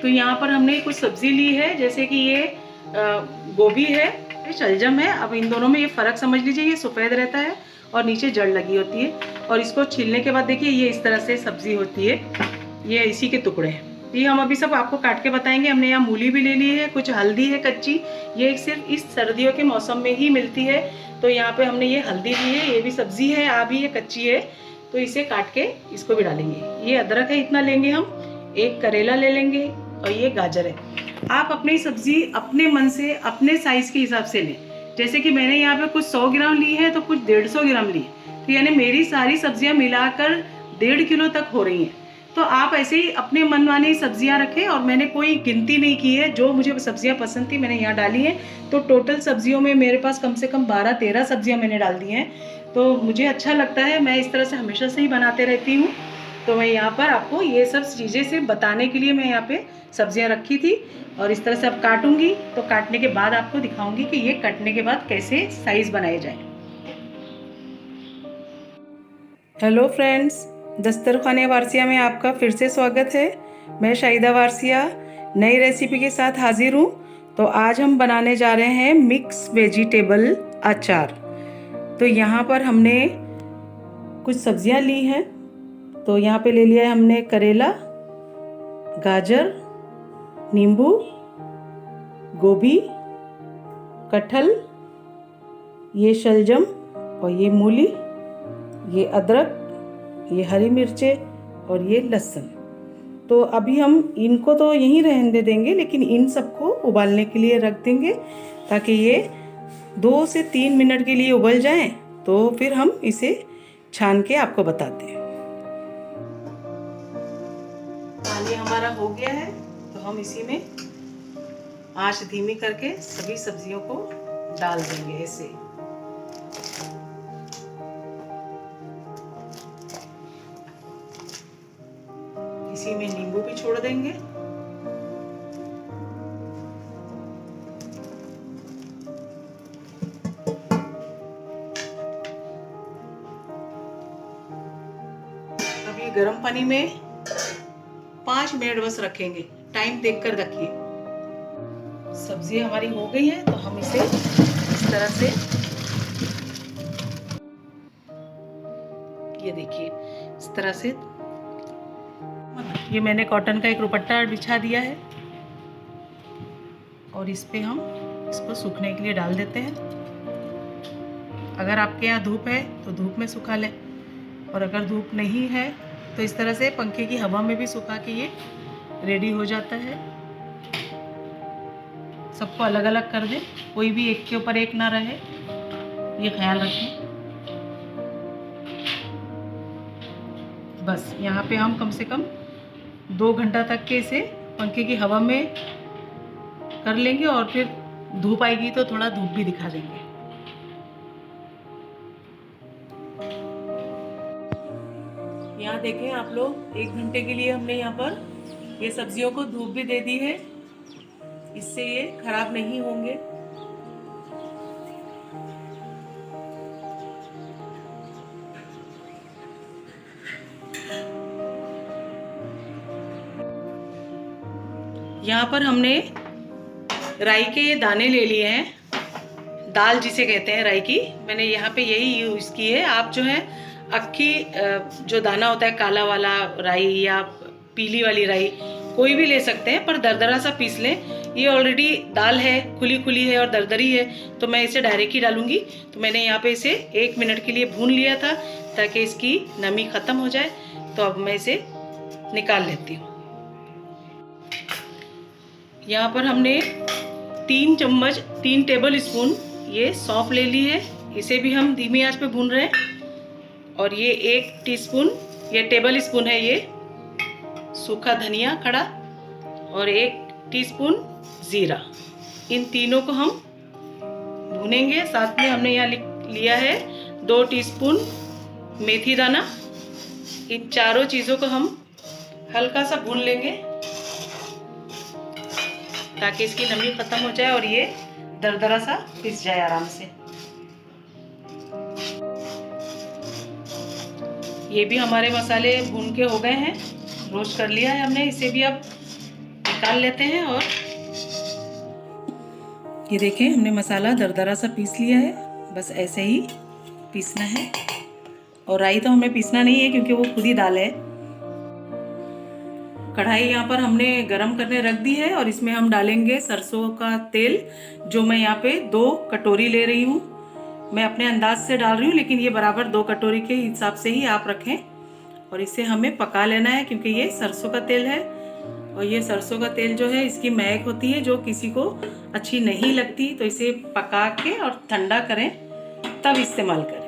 तो यहाँ पर हमने कुछ सब्जी ली है, जैसे कि ये गोभी है, ये शलजम है। अब इन दोनों में ये फ़र्क समझ लीजिए, ये सफ़ेद रहता है और नीचे जड़ लगी होती है। और इसको छीलने के बाद देखिए ये इस तरह से सब्जी होती है, ये इसी के टुकड़े हैं। ये हम अभी सब आपको काट के बताएंगे। हमने यहाँ मूली भी ले ली है, कुछ हल्दी है कच्ची, ये सिर्फ इस सर्दियों के मौसम में ही मिलती है। तो यहाँ पे हमने ये हल्दी ली है, ये भी सब्जी है, अभी ये कच्ची है, तो इसे काट के इसको भी डालेंगे। ये अदरक है, इतना लेंगे हम। एक करेला ले लेंगे और ये गाजर है। आप अपनी सब्जी अपने मन से अपने साइज के हिसाब से लें। जैसे कि मैंने यहाँ पे कुछ 100 ग्राम ली है तो कुछ 150 ग्राम ली है, तो यानी मेरी सारी सब्जियाँ मिलाकर 1.5 किलो तक हो रही हैं। तो आप ऐसे ही अपने मनमानी सब्जियां रखें, और मैंने कोई गिनती नहीं की है, जो मुझे सब्जियां पसंद थी मैंने यहाँ डाली हैं। तो टोटल सब्जियों में मेरे पास कम से कम 12-13 सब्जियां मैंने डाल दी हैं। तो मुझे अच्छा लगता है, मैं इस तरह से हमेशा से ही बनाते रहती हूँ। तो मैं यहाँ पर आपको ये सब चीज़ें सिर्फ बताने के लिए मैं यहाँ पे सब्जियाँ रखी थी। और इस तरह से अब काटूंगी, तो काटने के बाद आपको दिखाऊंगी कि ये कटने के बाद कैसे साइज़ बनाए जाए। हेलो फ्रेंड्स, दस्तरखाने वारसिया में आपका फिर से स्वागत है। मैं शाहिदा वारसिया नई रेसिपी के साथ हाजिर हूँ। तो आज हम बनाने जा रहे हैं मिक्स वेजिटेबल अचार। तो यहाँ पर हमने कुछ सब्जियाँ ली हैं। तो यहाँ पे ले लिया है हमने करेला, गाजर, नींबू, गोभी, कटहल, ये शलजम और ये मूली, ये अदरक, ये हरी मिर्चें और ये लहसुन। तो अभी हम इनको तो यहीं रहने देंगे, लेकिन इन सबको उबालने के लिए रख देंगे ताकि ये 2 से 3 मिनट के लिए उबल जाएं। तो फिर हम इसे छान के आपको बताते हैं। पानी हमारा हो गया है, तो हम इसी में आंच धीमी करके सभी सब्जियों को डाल देंगे ऐसे। इसी में नींबू भी छोड़ देंगे। अब ये गर्म पानी में 5 मिनट बस रखेंगे, टाइम देखकर रखिए। सब्जी हमारी हो गई है, तो हम इसे इस तरह से, ये देखिए इस तरह से, ये मैंने कॉटन का एक दुपट्टा बिछा दिया है और इस पे हम इसको सूखने के लिए डाल देते हैं। अगर आपके यहाँ धूप है तो धूप में सुखा लें, और अगर धूप नहीं है तो इस तरह से पंखे की हवा में भी सुखा के ये रेडी हो जाता है। सबको अलग अलग कर दें, कोई भी एक के ऊपर एक ना रहे, ये ख्याल रखें। बस यहाँ पे हम कम से कम 2 घंटा तक के इसे पंखे की हवा में कर लेंगे, और फिर धूप आएगी तो थोड़ा धूप भी दिखा देंगे। यहाँ देखें आप लोग, 1 घंटे के लिए हमने यहाँ पर ये सब्जियों को धूप भी दे दी है, इससे ये खराब नहीं होंगे। यहाँ पर हमने राई के दाने ले लिए हैं, दाल जिसे कहते हैं राई की, मैंने यहाँ पे यही यूज़ की है। आप जो है अक्खी जो दाना होता है काला वाला राई या पीली वाली राई कोई भी ले सकते हैं, पर दरदरा सा पीस लें। ये ऑलरेडी दाल है, खुली खुली है और दरदरी है, तो मैं इसे डायरेक्ट ही डालूंगी। तो मैंने यहाँ पे इसे 1 मिनट के लिए भून लिया था ताकि इसकी नमी ख़त्म हो जाए। तो अब मैं इसे निकाल लेती हूँ। यहाँ पर हमने 3 टेबल स्पून ये सौंफ ले ली है, इसे भी हम धीमी आंच पे भून रहे हैं। और ये 1 टीस्पून, ये टेबल स्पून है ये सूखा धनिया खड़ा, और 1 टीस्पून जीरा। इन तीनों को हम भूनेंगे। साथ में हमने यहाँ लिया है 2 टीस्पून मेथी दाना। इन चारों चीज़ों को हम हल्का सा भून लेंगे ताकि इसकी नमी खत्म हो जाए और ये दरदरा सा पिस जाए आराम से। ये भी हमारे मसाले भून के हो गए हैं, रोस्ट कर लिया है हमने। इसे भी अब निकाल लेते हैं। और ये देखें, हमने मसाला दरदरा सा पीस लिया है, बस ऐसे ही पीसना है। और राई तो हमें पीसना नहीं है क्योंकि वो खुद ही दाल है। कढ़ाई यहाँ पर हमने गरम करने रख दी है और इसमें हम डालेंगे सरसों का तेल, जो मैं यहाँ पे 2 कटोरी ले रही हूँ। मैं अपने अंदाज से डाल रही हूँ, लेकिन ये बराबर 2 कटोरी के हिसाब से ही आप रखें। और इसे हमें पका लेना है क्योंकि ये सरसों का तेल है, और ये सरसों का तेल जो है इसकी महक होती है जो किसी को अच्छी नहीं लगती, तो इसे पका के और ठंडा करें तब इस्तेमाल करें।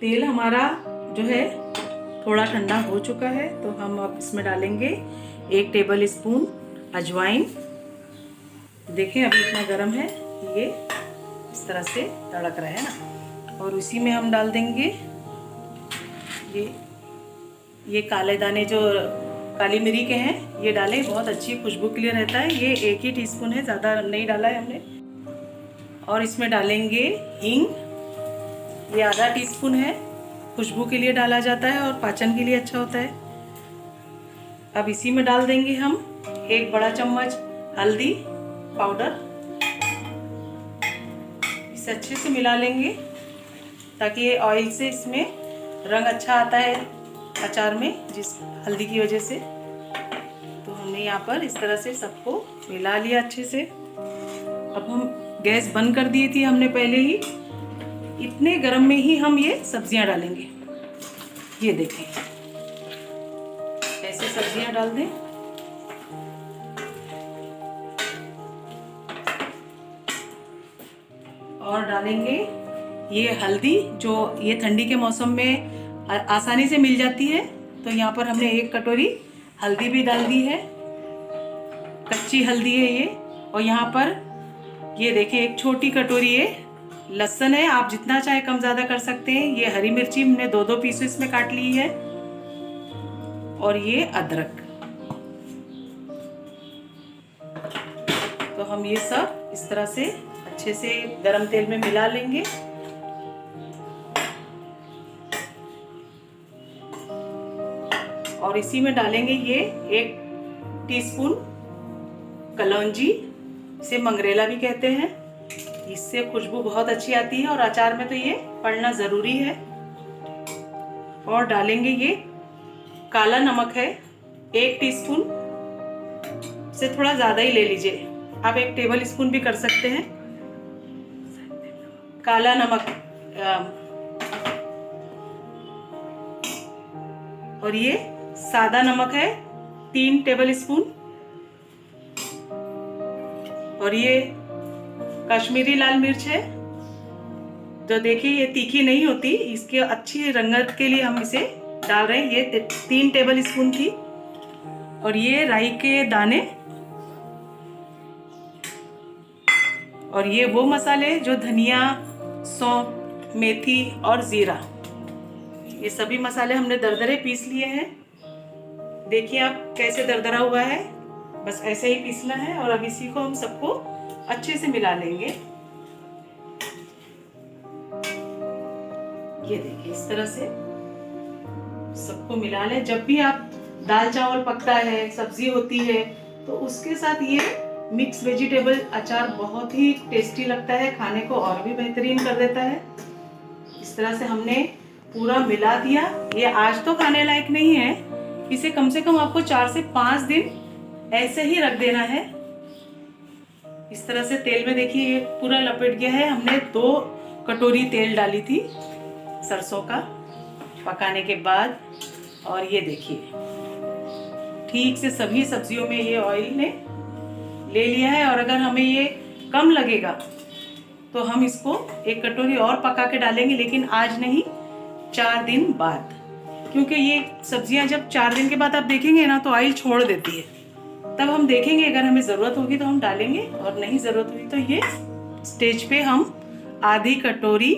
तेल हमारा जो है थोड़ा ठंडा हो चुका है, तो हम अब इसमें डालेंगे 1 टेबल स्पून अजवाइन। देखें अभी इतना गर्म है, ये इस तरह से तड़क रहा है ना। और उसी में हम डाल देंगे ये काले दाने जो काली मिरी के हैं, ये डालें, बहुत अच्छी खुशबू के लिए रहता है। ये 1 ही टीस्पून है, ज़्यादा नहीं डाला है हमने। और इसमें डालेंगे हींग, ये आधा टीस्पून है, खुशबू के लिए डाला जाता है और पाचन के लिए अच्छा होता है। अब इसी में डाल देंगे हम 1 बड़ा चम्मच हल्दी पाउडर। इसे अच्छे से मिला लेंगे ताकि ये ऑयल से इसमें रंग अच्छा आता है अचार में, जिस हल्दी की वजह से। तो हमने यहाँ पर इस तरह से सबको मिला लिया अच्छे से। अब हम गैस बंद कर दी थी हमने पहले ही। इतने गरम में ही हम ये सब्जियां डालेंगे। ये देखें, ऐसे सब्जियां डाल दें। और डालेंगे ये हल्दी, जो ये ठंडी के मौसम में आसानी से मिल जाती है। तो यहाँ पर हमने 1 कटोरी हल्दी भी डाल दी है, कच्ची हल्दी है ये। और यहाँ पर ये देखिए 1 छोटी कटोरी ये लहसुन है, आप जितना चाहे कम ज़्यादा कर सकते हैं। ये हरी मिर्ची हमने 2-2 पीस इसमें काट ली है। और ये अदरक। तो हम ये सब इस तरह से अच्छे से गरम तेल में मिला लेंगे। और इसी में डालेंगे ये 1 टीस्पून कलौंजी, इसे मंगरेला भी कहते हैं। इससे खुशबू बहुत अच्छी आती है और अचार में तो ये पड़ना ज़रूरी है। और डालेंगे ये काला नमक है 1 टीस्पून, से थोड़ा ज़्यादा ही ले लीजिए, आप 1 टेबल स्पून भी कर सकते हैं काला नमक। और ये सादा नमक है 3 टेबल स्पून। और ये कश्मीरी लाल मिर्च है, जो देखिए ये तीखी नहीं होती, इसके अच्छी रंगत के लिए हम इसे डाल रहे हैं। ये 3 टेबल स्पून थी। और ये राई के दाने। और ये वो मसाले जो धनिया, सौंफ, मेथी और जीरा, ये सभी मसाले हमने दरदरे पीस लिए हैं। देखिए आप कैसे दरदरा हुआ है, बस ऐसे ही पीसना है। और अब इसी को हम सबको अच्छे से मिला लेंगे। ये देखिए इस तरह से सबको मिला लें। जब भी आप दाल चावल पकता है, सब्जी होती है, तो उसके साथ ये मिक्स वेजिटेबल अचार बहुत ही टेस्टी लगता है, खाने को और भी बेहतरीन कर देता है। इस तरह से हमने पूरा मिला दिया। ये आज तो खाने लायक नहीं है, इसे कम से कम आपको 4 से 5 दिन ऐसे ही रख देना है। इस तरह से तेल में देखिए ये पूरा लपेट गया है। हमने 2 कटोरी तेल डाली थी सरसों का पकाने के बाद। और ये देखिए ठीक से सभी सब्जियों में ये ऑयल ने ले लिया है। और अगर हमें ये कम लगेगा तो हम इसको 1 कटोरी और पका के डालेंगे, लेकिन आज नहीं, 4 दिन बाद। क्योंकि ये सब्जियां जब 4 दिन के बाद आप देखेंगे ना तो ऑयल छोड़ देती है, तब हम देखेंगे अगर हमें ज़रूरत होगी तो हम डालेंगे, और नहीं ज़रूरत हुई तो ये स्टेज पे हम आधी कटोरी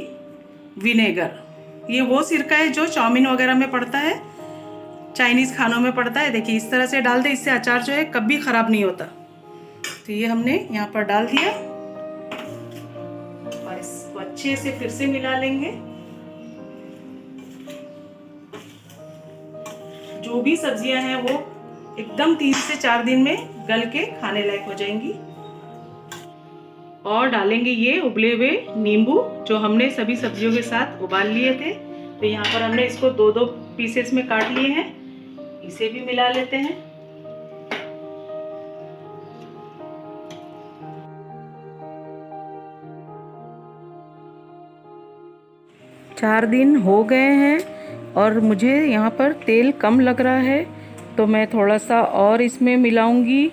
विनेगर, ये वो सिरका है जो चाउमीन वगैरह में पड़ता है, चाइनीज़ खानों में पड़ता है। देखिए इस तरह से डाल दे, इससे अचार जो है कभी ख़राब नहीं होता। तो ये हमने यहाँ पर डाल दिया और इसको अच्छे से फिर से मिला लेंगे। जो भी सब्जियां हैं वो एकदम 3 से 4 दिन में गल के खाने लायक हो जाएंगी। और डालेंगे ये उबले हुए नींबू जो हमने सभी सब्जियों के साथ उबाल लिए थे। तो यहाँ पर हमने इसको 2-2 पीसेस में काट लिए हैं, इसे भी मिला लेते हैं। चार दिन हो गए हैं और मुझे यहाँ पर तेल कम लग रहा है, तो मैं थोड़ा सा और इसमें मिलाऊंगी,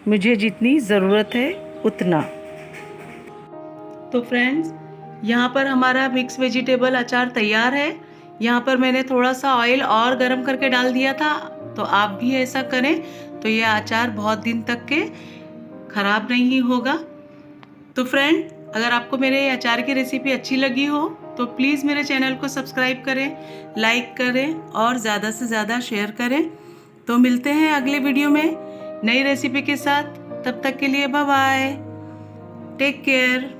मुझे जितनी ज़रूरत है उतना। तो फ्रेंड्स, यहाँ पर हमारा मिक्स वेजिटेबल अचार तैयार है। यहाँ पर मैंने थोड़ा सा ऑयल और गरम करके डाल दिया था, तो आप भी ऐसा करें तो ये अचार बहुत दिन तक के ख़राब नहीं होगा। तो फ्रेंड, अगर आपको मेरे अचार की रेसिपी अच्छी लगी हो तो प्लीज़ मेरे चैनल को सब्सक्राइब करें, लाइक करें और ज़्यादा से ज़्यादा शेयर करें। तो मिलते हैं अगले वीडियो में नई रेसिपी के साथ। तब तक के लिए बाय बाय, टेक केयर।